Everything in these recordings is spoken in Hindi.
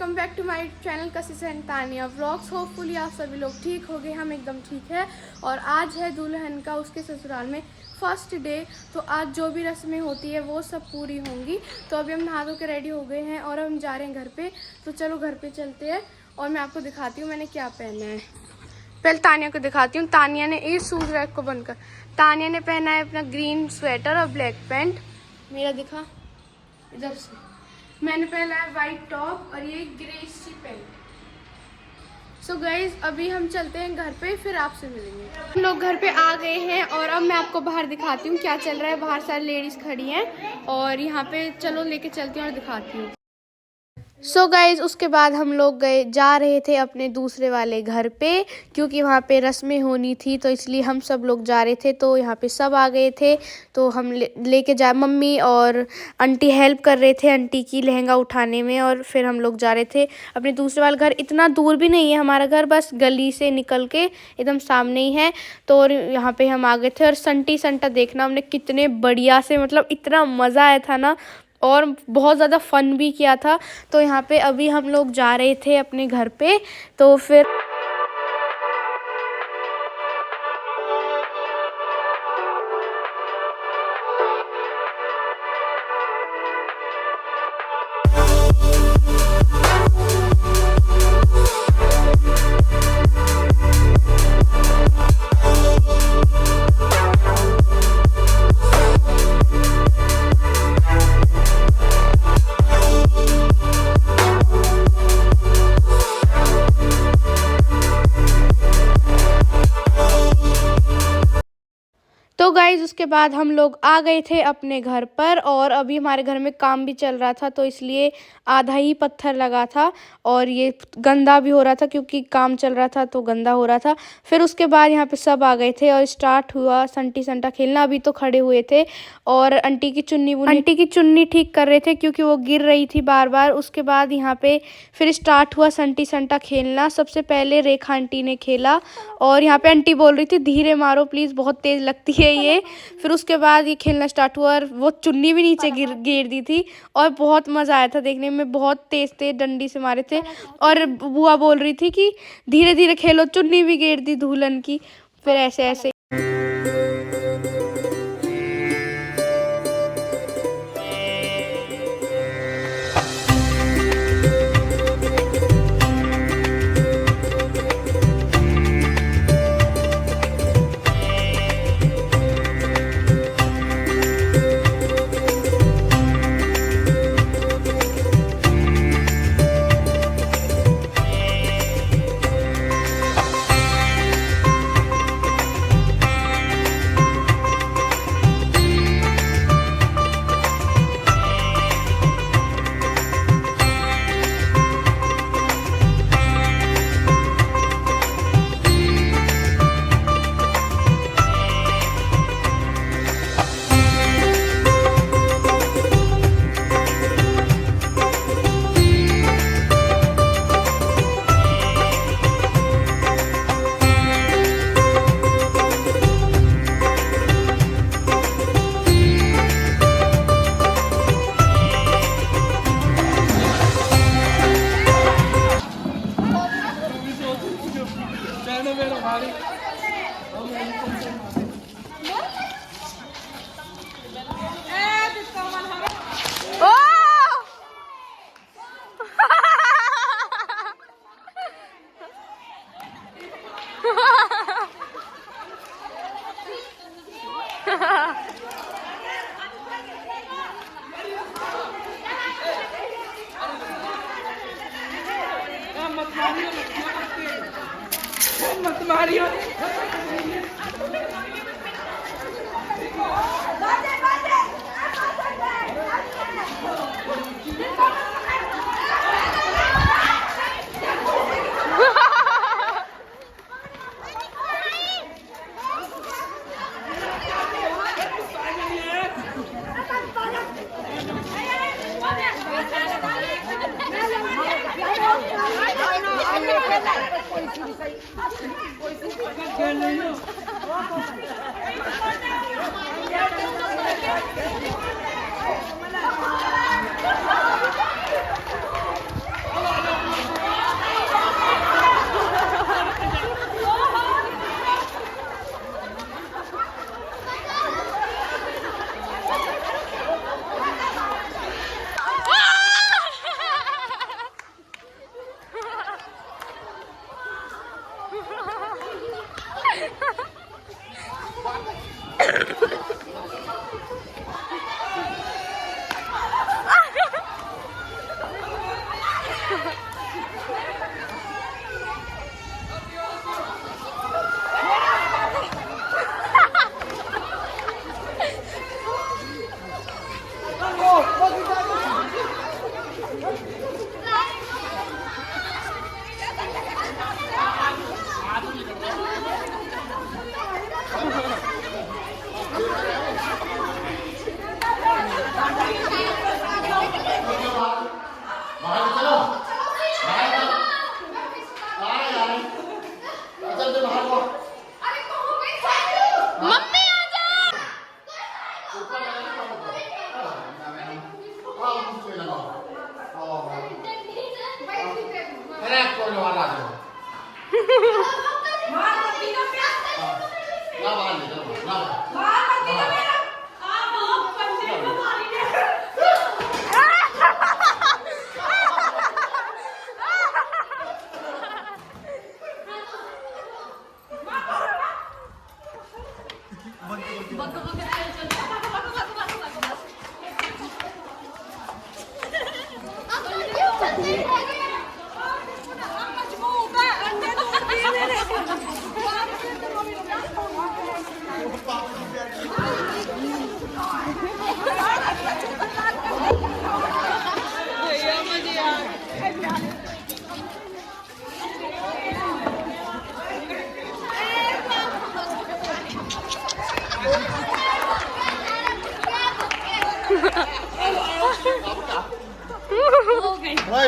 Welcome back to my channel Kashish and Tania vlogs. Hopefully आप सभी लोग ठीक हो गए, हम एकदम ठीक है। और आज है दुल्हन का उसके ससुराल में फर्स्ट डे, तो आज जो भी रस्में होती है वो सब पूरी होंगी। तो अभी हम नहा धो के रेडी हो गए हैं और हम जा रहे हैं घर पे। तो चलो घर पे चलते हैं और मैं आपको दिखाती हूँ मैंने क्या पहना है। पहले तानिया को दिखाती हूँ। तानिया ने इस शूज रैक को बंद कर, तानिया ने पहना है अपना ग्रीन स्वेटर और ब्लैक पैंट। मेरा दिखा इधर से, मैंने पहना है वाइट टॉप और ये ग्रे सी पैंट। सो गाइज अभी हम चलते हैं घर पे, फिर आपसे मिलेंगे। हम लोग घर पे आ गए हैं और अब मैं आपको बाहर दिखाती हूँ क्या चल रहा है। बाहर सारी लेडीज खड़ी हैं और यहाँ पे चलो लेके चलती हूँ और दिखाती हूँ। सो गाइज उसके बाद हम लोग जा रहे थे अपने दूसरे वाले घर पे, क्योंकि वहाँ पे रस्में होनी थी, तो इसलिए हम सब लोग जा रहे थे। तो यहाँ पे सब आ गए थे, तो हम लेके जा मम्मी और आंटी हेल्प कर रहे थे आंटी की लहंगा उठाने में। और फिर हम लोग जा रहे थे अपने दूसरे वाले घर। इतना दूर भी नहीं है हमारा घर, बस गली से निकल के एकदम सामने ही है। तो यहाँ पे हम आ गए थे और संटी संटा देखना हमने कितने बढ़िया से, मतलब इतना मज़ा आया था ना, और बहुत ज़्यादा फन भी किया था। तो यहाँ पे अभी हम लोग जा रहे थे अपने घर पे, तो फिर तो गाइज़ उसके बाद हम लोग आ गए थे अपने घर पर। और अभी हमारे घर में काम भी चल रहा था, तो इसलिए आधा ही पत्थर लगा था और ये गंदा भी हो रहा था, क्योंकि काम चल रहा था तो गंदा हो रहा था। फिर उसके बाद यहाँ पे सब आ गए थे और स्टार्ट हुआ संटी संटा खेलना। अभी तो खड़े हुए थे और आंटी की चुन्नी ठीक कर रहे थे, क्योंकि वो गिर रही थी बार बार। उसके बाद यहाँ पे फिर स्टार्ट हुआ संटी संटा खेलना। सबसे पहले रेखा आंटी ने खेला और यहाँ पे आंटी बोल रही थी धीरे मारो प्लीज़, बहुत तेज़ लगती है ये। फिर उसके बाद ये खेलना स्टार्ट हुआ और वो चुन्नी भी नीचे गिर दी थी और बहुत मज़ा आया था देखने में। बहुत तेज़ तेज़ डंडी से मारे थे और बुआ बोल रही थी कि धीरे धीरे खेलो, चुन्नी भी गिर दी दुल्हन की। फिर ऐसे ऐसे मत मारियो। खेल रही हो।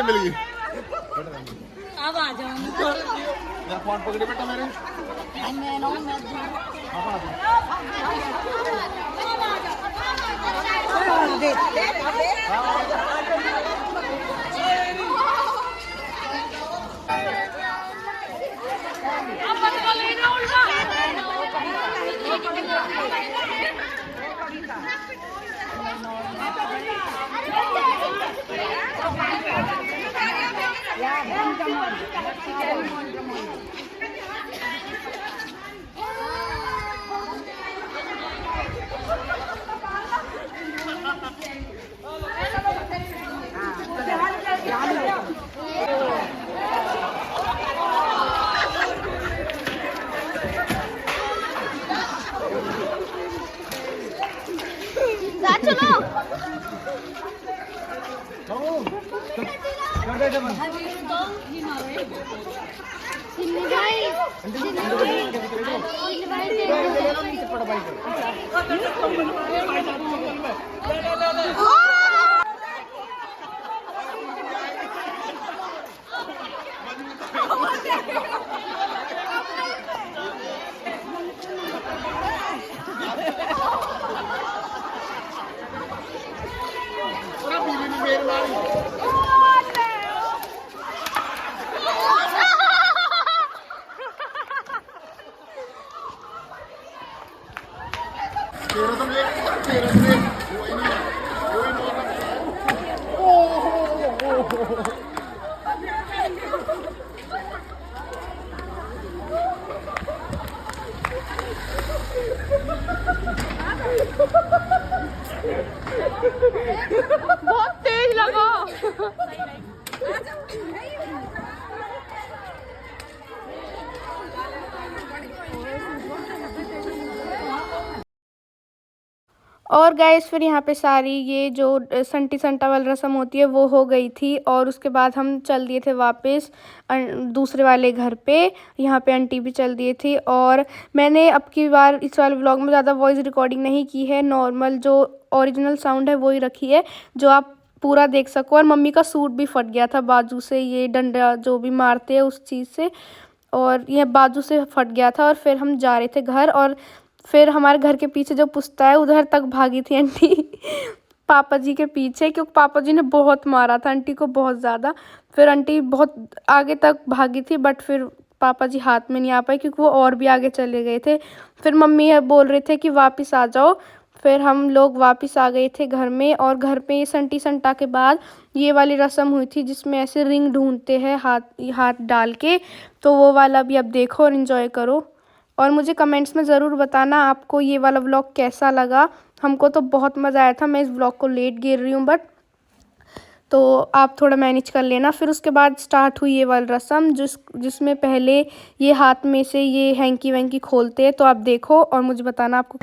मिल गई। अब आ जाओ। फोन पकड़े बेटा मेरे। बहुत तेज लगा। और गैस फिर यहाँ पे सारी ये जो संटी संटा वाली रस्म होती है वो हो गई थी और उसके बाद हम चल दिए थे वापस दूसरे वाले घर पे। यहाँ पे आंटी भी चल दिए थी और मैंने अब की बार इस वाले व्लॉग में ज़्यादा वॉइस रिकॉर्डिंग नहीं की है, नॉर्मल जो ओरिजिनल साउंड है वही रखी है जो आप पूरा देख सको। और मम्मी का सूट भी फट गया था बाजू से, ये डंडा जो भी मारते हैं उस चीज़ से, और यह बाजू से फट गया था। और फिर हम जा रहे थे घर और फिर हमारे घर के पीछे जो पुस्ता है उधर तक भागी थी आंटी पापा जी के पीछे, क्योंकि पापा जी ने बहुत मारा था आंटी को, बहुत ज़्यादा। फिर आंटी बहुत आगे तक भागी थी बट फिर पापा जी हाथ में नहीं आ पाए क्योंकि वो और भी आगे चले गए थे। फिर मम्मी बोल रहे थे कि वापस आ जाओ। फिर हम लोग वापस आ गए थे घर में और घर पे ये संटी संटा के बाद ये वाली रस्म हुई थी जिसमें ऐसे रिंग ढूंढते हैं हाथ डाल के, तो वो वाला भी अब देखो और इन्जॉय करो। और मुझे कमेंट्स में ज़रूर बताना आपको ये वाला व्लॉग कैसा लगा। हमको तो बहुत मज़ा आया था। मैं इस व्लॉग को लेट गिर रही हूँ बट तो आप थोड़ा मैनेज कर लेना। फिर उसके बाद स्टार्ट हुई ये वाली रस्म जिसमें पहले ये हाथ में से ये हैंकी वैंकी खोलते हैं, तो आप देखो और मुझे बताना आपको।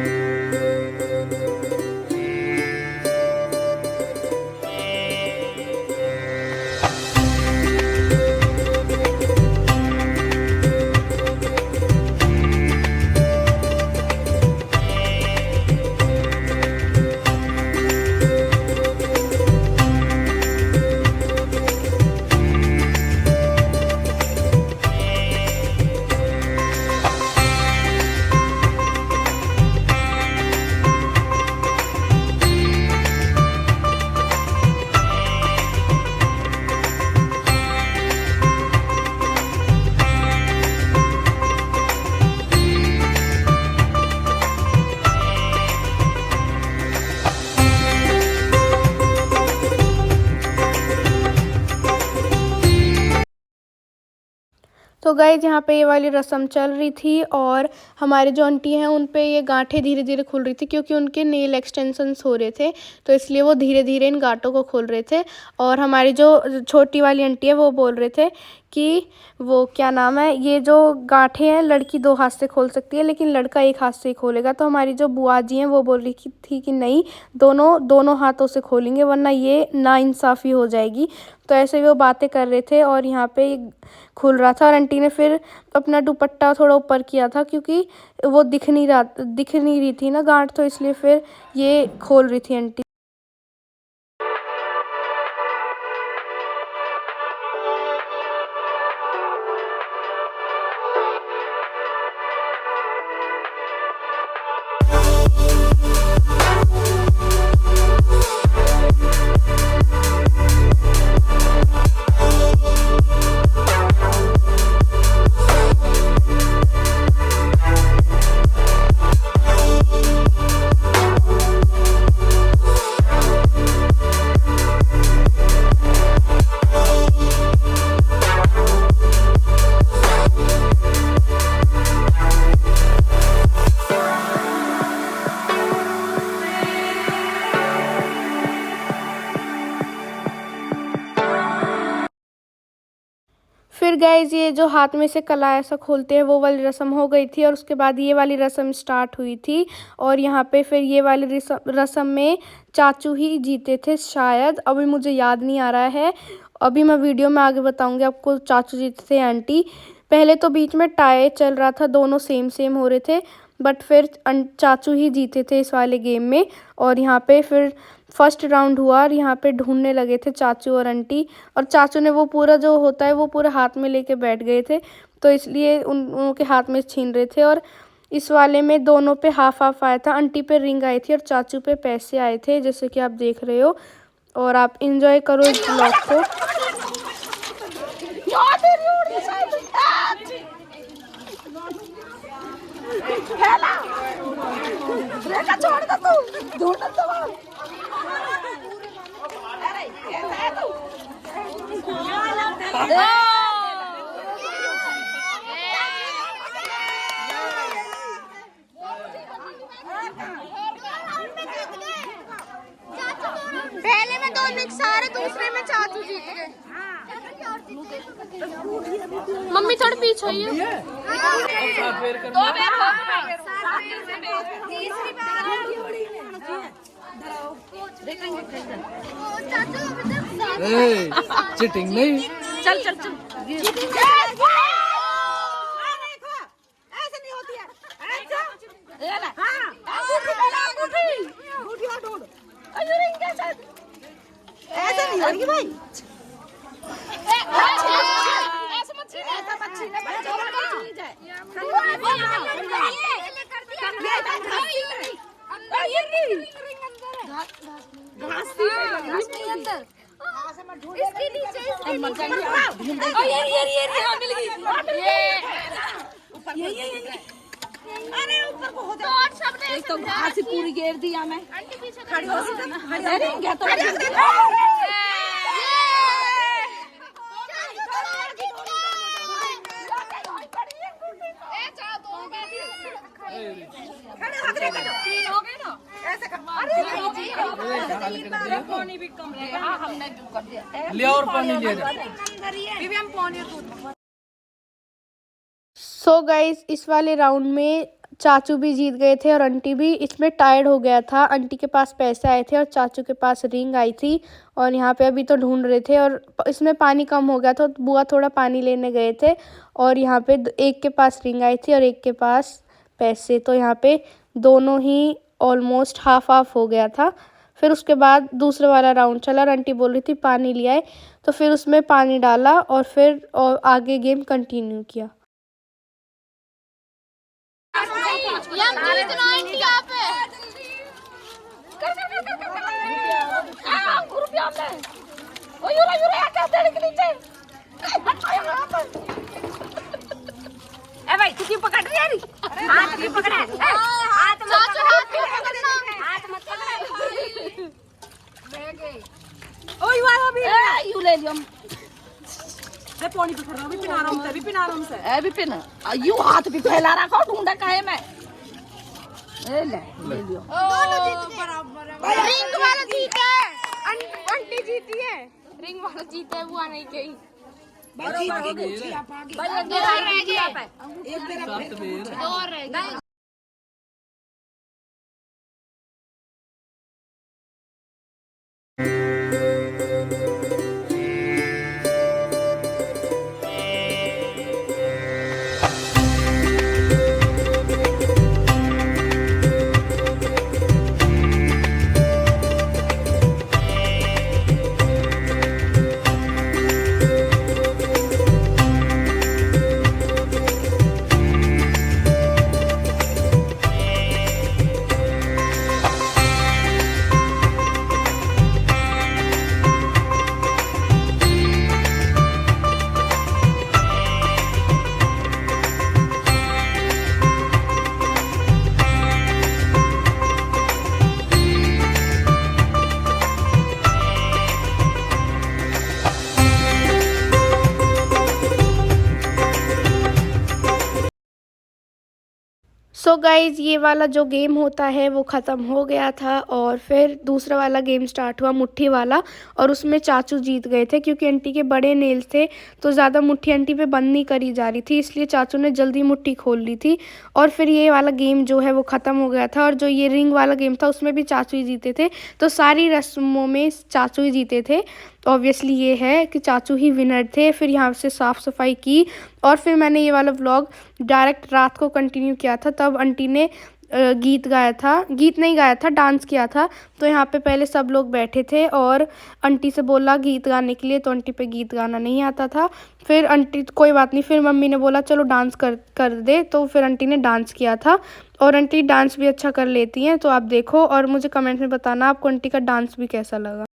तो गाइस यहाँ पे ये वाली रस्म चल रही थी और हमारे जो आंटी हैं उन पे ये गांठें धीरे धीरे खुल रही थी क्योंकि उनके नेल एक्सटेंशंस हो रहे थे, तो इसलिए वो धीरे धीरे इन गांठों को खोल रहे थे। और हमारी जो छोटी वाली आंटी है वो बोल रहे थे कि वो क्या नाम है, ये जो गांठें हैं लड़की 2 हाथ से खोल सकती है लेकिन लड़का 1 हाथ से ही खोलेगा। तो हमारी जो बुआ जी हैं वो बोल रही थी कि नहीं, दोनों हाथों से खोलेंगे वरना ये नाइंसाफ़ी हो जाएगी। तो ऐसे वो बातें कर रहे थे और यहाँ पे खुल रहा था और आंटी ने फिर अपना दुपट्टा थोड़ा ऊपर किया था क्योंकि वो दिख नहीं रही थी ना गांठ, तो इसलिए फिर ये खोल रही थी आंटी। फिर गाइज ये जो हाथ में से कला ऐसा खोलते हैं वो वाली रस्म हो गई थी और उसके बाद ये वाली रस्म स्टार्ट हुई थी। और यहाँ पे फिर ये वाली रस्म में चाचू ही जीते थे शायद, अभी मुझे याद नहीं आ रहा है, अभी मैं वीडियो में आगे बताऊंगी आपको चाचू जीते थे आंटी। पहले तो बीच में टाई चल रहा था, दोनों सेम हो रहे थे, बट फिर चाचू ही जीते थे इस वाले गेम में। और यहाँ पे फिर फर्स्ट राउंड हुआ और यहाँ पे ढूंढने लगे थे चाचू और आंटी, और चाचू ने वो पूरा जो होता है वो पूरा हाथ में लेके बैठ गए थे, तो इसलिए उनके हाथ में छीन रहे थे। और इस वाले में दोनों पे हाफ आया था, आंटी पे रिंग आई थी और चाचू पे पैसे आए थे जैसे कि आप देख रहे हो। और आप इंजॉय करो इस ब्लॉग को। पहले में 2 मिक्स आ रहे, दूसरे में चाचू जीत गए। मम्मी थोड़ी पीछे है। चिटिंग नहीं। चल ऐसे नहीं होती है। ऐसे नहीं होगी भाई। ऐसे मत छीने, ऐसा मत छीने, बच्चों को छीनी जाए। इसके नीचे अरे ऊपर को हो जाए। एक तो घास ही पूरी घेर दिया मैं। खड़ी हो सकती लिया और पानी लिया जाए। सो गाइस इस वाले राउंड में चाचू भी जीत गए थे और आंटी भी। इसमें टाइड हो गया था, आंटी के पास पैसे आए थे और चाचू के पास रिंग आई थी। और यहाँ पे अभी तो ढूंढ रहे थे और इसमें पानी कम हो गया था, तो बुआ थोड़ा पानी लेने गए थे और यहाँ पे एक के पास रिंग आई थी और एक के पास पैसे, तो यहाँ पे दोनों ही ऑलमोस्ट हाफ हो गया था। फिर उसके बाद दूसरा वाला राउंड चला और आंटी बोल रही थी पानी ले आए, तो फिर उसमें पानी डाला और फिर आगे गेम कंटिन्यू किया। भाई तुझे पकड़ रही है नी? हाथ भी पकड़ा है। हाथ मत पकड़ा। ओए वाला भी यू ले लियो। पानी पे खड़ा भी पिना रहा हूं, भी पिना रहा हूं से। ए विपिन यू हाथ भी फैला रखो, ढूंढा काहे मैं। ए ले लियो। रिंग वाला जीता है, आंटी जीती है। रिंग वाला जीता है, वो नहीं गई। भाई एक दो रह गए। सो गाइज़ ये वाला जो गेम होता है वो ख़त्म हो गया था और फिर दूसरा वाला गेम स्टार्ट हुआ, मुट्ठी वाला। और उसमें चाचू जीत गए थे क्योंकि आंटी के बड़े नेल्स थे तो ज़्यादा मुट्ठी आंटी पे बंद नहीं करी जा रही थी, इसलिए चाचू ने जल्दी मुट्ठी खोल ली थी। और फिर ये वाला गेम जो है वो ख़त्म हो गया था। और जो ये रिंग वाला गेम था उसमें भी चाचू ही जीते थे, तो सारी रस्मों में चाचू ही जीते थे। ऑब्वियसली ये है कि चाचू ही विनर थे। फिर यहाँ से साफ़ सफाई की और फिर मैंने ये वाला व्लॉग डायरेक्ट रात को कंटिन्यू किया था। तब आंटी ने गीत गाया था, गीत नहीं गाया था, डांस किया था। तो यहाँ पे पहले सब लोग बैठे थे और आंटी से बोला गीत गाने के लिए, तो आंटी पे गीत गाना नहीं आता था। फिर आंटी कोई बात नहीं, फिर मम्मी ने बोला चलो डांस कर दे, तो फिर आंटी ने डांस किया था। और आंटी डांस भी अच्छा कर लेती हैं, तो आप देखो और मुझे कमेंट में बताना आपको आंटी का डांस भी कैसा लगा।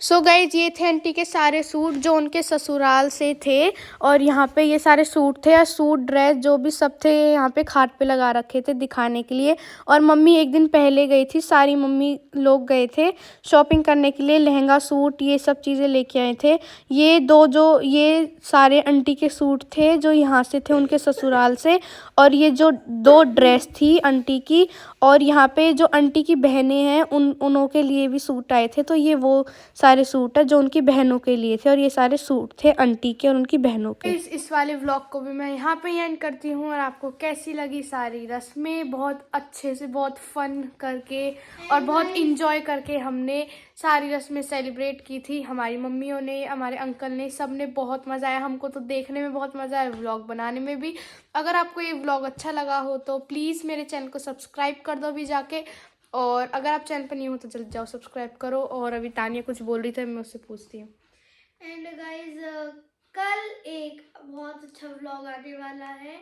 सो गाइज ये थे आंटी के सारे सूट जो उनके ससुराल से थे। और यहाँ पे ये सारे सूट थे, या सूट ड्रेस जो भी सब थे यहाँ पे खाट पे लगा रखे थे दिखाने के लिए। और मम्मी एक दिन पहले गई थी, सारी मम्मी लोग गए थे शॉपिंग करने के लिए, लहंगा सूट ये सब चीज़ें लेके आए थे। ये सारे आंटी के सूट थे जो यहाँ से थे उनके ससुराल से। और ये जो 2 ड्रेस थी आंटी की, और यहाँ पे जो आंटी की बहनें हैं उनों के लिए भी सूट आए थे। तो ये वो सारे सूट है जो उनकी बहनों के लिए थे, और ये सारे सूट थे आंटी के और उनकी बहनों के। इस वाले व्लॉग को भी मैं यहाँ पे एंड करती हूँ। और आपको कैसी लगी सारी रस्में? बहुत अच्छे से, बहुत फन करके और बहुत इंजॉय करके हमने सारी रस्में सेलिब्रेट की थी। हमारी मम्मियों ने, हमारे अंकल ने, सब ने बहुत मज़ा आया। हमको तो देखने में बहुत मज़ा आया, व्लॉग बनाने में भी। अगर आपको ये व्लॉग अच्छा लगा हो तो प्लीज़ मेरे चैनल को सब्सक्राइब कर दो भी जाके। और अगर आप चैनल पर नहीं हो तो जल्दी जाओ सब्सक्राइब करो। और अभी तानिया कुछ बोल रही थी, मैं उससे पूछती हूँ। एंड गाइज कल एक बहुत अच्छा व्लॉग आने वाला है।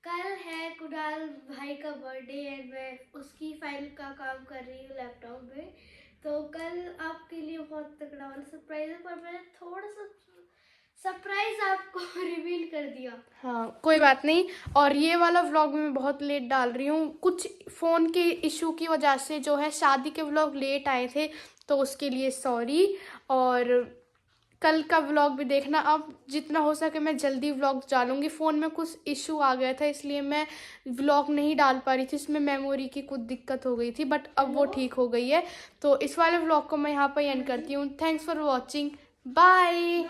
कल है कुणाल भाई का बर्थडे एंड मैं उसकी फाइल का काम कर रही हूँ लैपटॉप में। तो कल आपके लिए बहुत तगड़ा वाला सरप्राइज है, पर मैंने थोड़ा सा सरप्राइज आपको रिवील कर दिया। हाँ कोई बात नहीं। और ये वाला व्लॉग मैं बहुत लेट डाल रही हूँ, कुछ फ़ोन के इशू की वजह से जो है शादी के व्लॉग लेट आए थे, तो उसके लिए सॉरी। और कल का व्लॉग भी देखना। अब जितना हो सके मैं जल्दी व्लॉग डालूंगी। फ़ोन में कुछ इशू आ गया था इसलिए मैं व्लॉग नहीं डाल पा रही थी, इसमें मेमोरी की कुछ दिक्कत हो गई थी, बट अब वो ठीक हो गई है। तो इस वाले व्लॉग को मैं यहाँ पर एंड करती हूँ। Thanks for watching, bye.